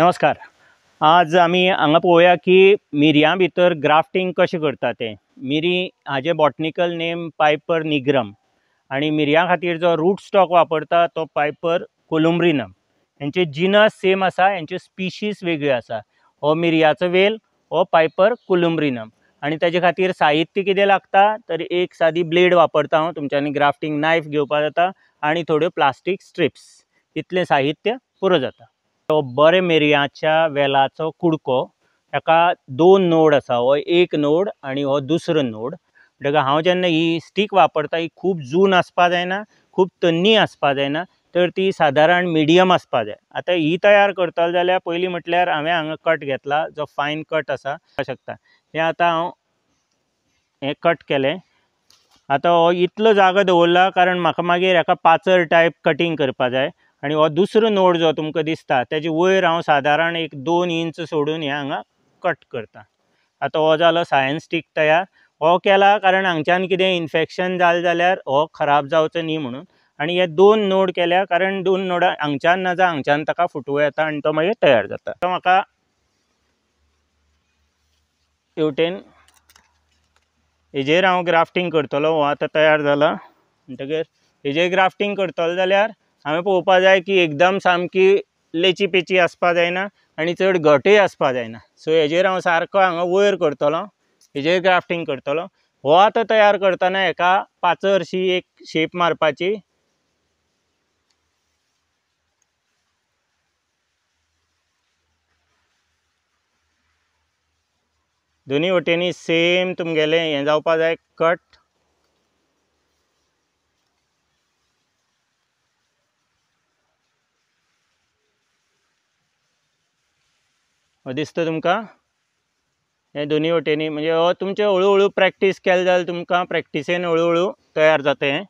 नमस्कार। आज आमी हांगा पळोवया की मिरयां भितर ग्राफ्टिंग कशें करता तें। मिरी हाजे बॉटनिकल नेम पायपर निग्रम आणि मिरयां खातीर जो रूट स्टॉक वापरता तो पायपर कोलुम्ब्रिनम। हेंचे जिनस सेम आसा, हेंचे स्पिशीज वेगळ्यो आसा। हो मिरयाचो वेल हो पायपर कोलुम्ब्रिनम आणि ताजे खातीर साहित्य कितें लागता तर एक सादी ब्लेड वापरता हांव, तुमच्यांनी ग्राफ्टिंग नायफ घेवपा जाता आणि थोड्यो प्लास्टीक स्ट्रिप्स, इतलें साहित्य पुरो जाता। तो बरे मिरयाच्या वेलाचो कुडको, ताका दोन नोड आसा, हो एक नोड आणि हो दुसरो नोड। म्हणटकीर हांव जेन्ना ही स्टीक वापरता ही खूब जून आसपा जायना, खूब तन्नी आसपा जायना, तर ती सादारण मिडियम आसपा जाय। आतां ही तयार करतलो जाल्यार पयलीं म्हटल्यार हांवें हांगा कट घेतला, जो फायन कट आसा शकता। हें आतां हांव हें कट केलें। आतां हो इतलो जागो दवरला कारण म्हाका मागीर हेका पाचर टायप कटींग करपा जाय आणि हो दुसरो नोड जो तुमकां दिसता तेजे वयर हांव सादारण एक 2 इंच सोडून हें हांगा कट करता। आतां हो जालो सायन स्टीक तयार। हो केला कारण हांगच्यान कितें इन्फेक्शन जालें जाल्यार हो खराब जावचो न्ही म्हणून, आनी हे 2 नोड केल्या कारण 2 नोडां हांगच्यान ना जाल्यार हांगच्यान ताका फुटवो येता आनी तो मागीर तयार जाता। तो म्हाका हेवटेन हेजेर हांव ग्राफ्टिंग करतलो। हो आतां तयार जाला म्हणटकीर हेजेर ग्राफ्टिंग करतलो जाल्यार हांवें पळोवपा जाय की एकदम सामकी लेची पेची आसपा जायना आनी चड घटय आसपा जायना। सो हेजेर हांव सारको हांगा वयर करतलो, हेजेर ग्राफ्टिंग करतलो। हो आतां तयार करतना हेका पाचरशी एक शेप मारपाची। दोनी वटेनी सेम तुमगेलें हें जावपा जाय कट। हो दिसता तुमकां? हे दोनी वटेनी म्हणजे हो तुमचे हळू हळू प्रॅक्टीस केलें जाल्यार तुमकां प्रॅक्टिसेन हळू हळू तयार जाता हें।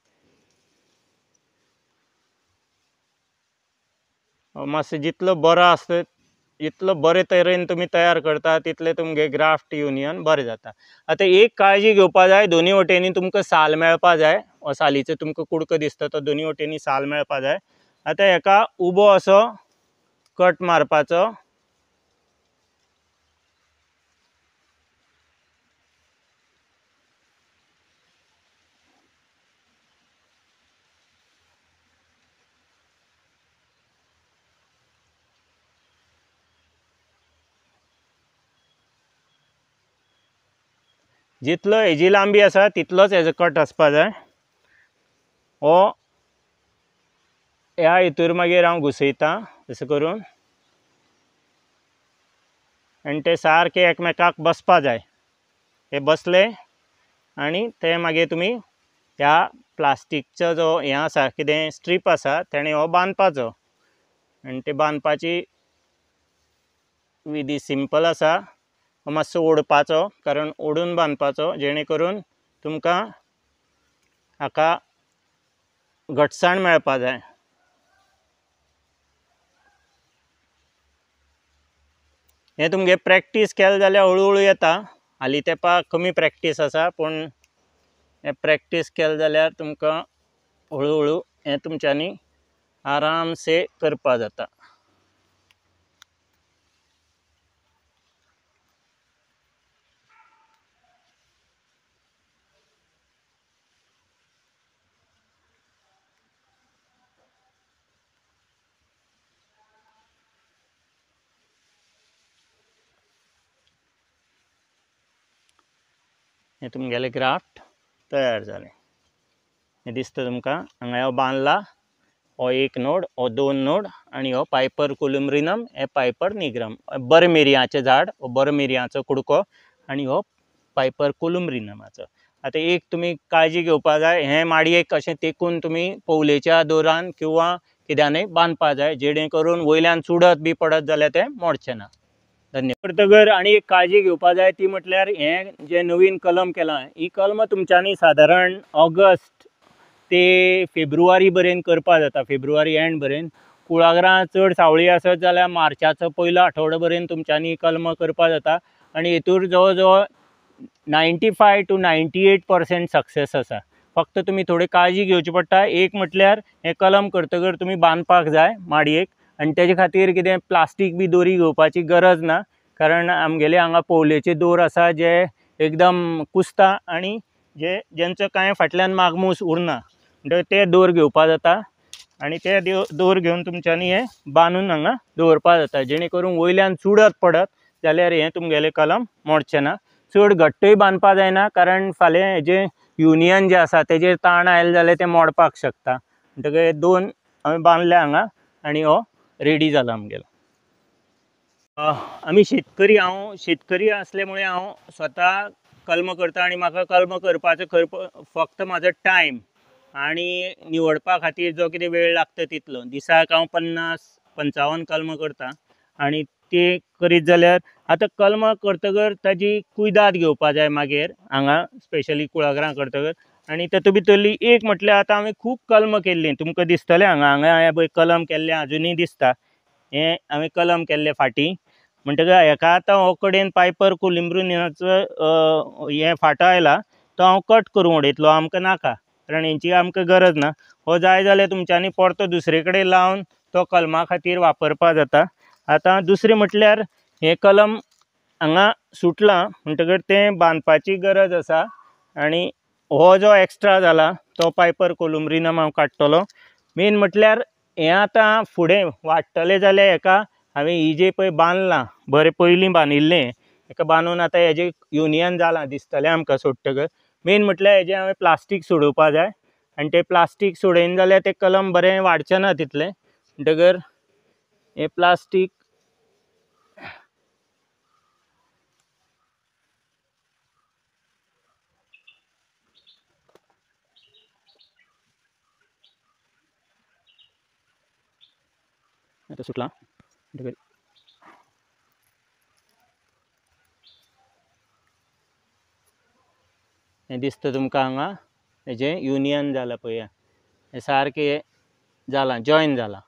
मातसो जितलो बरो आसता, जितलो बरे तरेन तुमी तयार करता तितलें तुमगे ग्राफ्ट युनियन बरें जाता। आतां एक काळजी घेवपा जाय, दोनी वटेनी तुमकां साल मेळपा जाय। हो सालीचो तुमकां कुडको दिसता तो दोनी वटेनी साल मेळपा जाय। आतां हेका उबो असो कट मारपाचो। जितलो हेजी लांबी आसा तितलोच हेजो कट आसपा जाय। हो ह्या हितूर मागीर हांव घुसयतां तशें करून आनी ते सारके एकमेकाक बसपा जाय। हे बसले आनी ते मागीर तुमी ह्या प्लास्टीकचो जो हें आसा कितें स्ट्रीप आसा तेणें हो बांदपाचो आनी ते बांदपाची विधी सिंपल आसा। हो मातसो ओडपाचो, कारण ओडून बांदपाचो जेणे करून तुमकां हाका घटसाण मेळपा जाय। हें तुमगे प्रॅक्टीस केलें जाल्यार हळू हळू येता। हालीं तेंपाक कमी प्रॅक्टीस आसा, पूण हें प्रॅक्टीस केलें जाल्यार तुमकां हळू हळू हें तुमच्यांनी आराम से करपा जाता। हें तुमगेलें ग्राफ्ट तयार जालें। हें दिसता तुमकां? हांगा हो बांदला, हो एक नोड, हो 2 नोड आनी हो पायपर कोलुम्ब्रिनम, हे पायपर निग्रम। बरें मिरयाचें झाड, हो बरो मिरयाचो कुडको आनी हो पायपर कोलुम्ब्रिनमाचो। आतां एक तुमी काळजी घेवपा जाय, हें माडयेक अशें तेकून तुमी पवलेच्या दोरान किंवा कित्यानय बांदपा जाय, जेणे करून वयल्यान चुडत बी पडत जाल्यार तें मोडचें ना। धन्यवाद। करतगर आनी एक काळजी घेवपा जाय ती म्हटल्यार हें जें नवीन कलम केलां, ही कलमां तुमच्यांनी सादारण ऑगस्ट ते फेब्रुवारी पर्यंत करपा जाता, फेब्रुवारी एंड पर्यंत। कुळागरां चड सावळी आसत जाल्यार मार्चाचो पयलो आठवडो पर्यंत तुमच्यांनी कलमां करपा जाता आनी हेतूर जवळ जवळ 95 to 98% सक्सेस आसा। फक्त तुमी थोडी काळजी घेवची पडटा। एक म्हटल्यार हें कलम करतगर तुमी बांदपाक जाय माडयेक आनी तेजे खातीर कितें प्लास्टीक बी दोरी घेवपाची गरज ना, कारण आमगेले हांगा पोवलेचे दोर आसा जे एकदम कुसता आनी जेंचो कांय फाटल्यान मागमूस उरना, म्हणटकीर ते दोर घेवपा जाता आनी ते दोर घेवन तुमच्यांनी हे बांदून हांगा दवरपा जाता, जेणे करून वयल्यान चुडत पडत जाल्यार हें तुमगेलें कलम मोडचें ना. चड घट्टय बांदपा जायना, कारण फाल्यां हेजें युनियन जें आसा तेजेर ताण आयलो जाल्यार तें मोडपाक शकता. म्हणटकीर दोन हांवें बांदले हांगा आनी हो रेडी जाला आमगेलो. आमी शेतकरी, हांव शेतकरी आसल्यामुळे हांव स्वता कलम करता आनी म्हाका कलम करपाचो फक्त म्हाजो टायम आनी निवडपा खातीर जो कितें वेळ लागता तितलो. दिसाक हांव 50-55 कलमां करता आनी ती करीत जाल्यार आतां कलमां करतकर ताजी कुयदाद घेवपा जाय मागीर हांगा स्पेशली कुळागरां करतकर. आनी तातूंत भितरली एक म्हटल्यार आतां हांवें खूब कलमां केल्लीं, तुमकां दिसतलें हांगा हांवें पळय कलम केल्लें आजुनूय दिसता. हें हांवें कलम केल्लें फाटीं, म्हणटकीर हेका आतां हो कडेन पायपर कोलुम्ब्रुनिनाचो हें फांटो आयला तो हांव कट करून उडयतलो, आमकां नाका, कारण हेंची आमकां गरज ना. हो जाय जाल्यार तुमच्यांनी परतो दुसरे कडेन लावन तो कलमा खातीर वापरपा जाता. आतां दुसरें म्हटल्यार हें कलम हांगा सुटलां म्हणटकीर तें बांदपाची गरज आसा आनी हो जो एक्स्ट्रा जाला तो पायपर कोलुम्ब्रिनम हांव काडटलो. मेन म्हटल्यार हें आतां फुडें वाडटलें जाल्यार हेका हांवें ही जें पळय बांदलां बरें पयलीं बांदिल्लें, हेका बांदून आतां हेजें युनियन जालां दिसतलें आमकां सोडटकर. मेन म्हटल्यार हेजें हांवें प्लास्टीक सोडोवपा जाय आनी तें प्लास्टीक सोडयना जाल्यार तें कलम बरें वाडचें ना तितलें. म्हणटकर हें प्लास्टीक आतां सुटलां. म्हणटकर हें दिसता तुमकां हांगा हेजें युनियन जालां पळया, हें सारकें जालां, जॉयन जालां.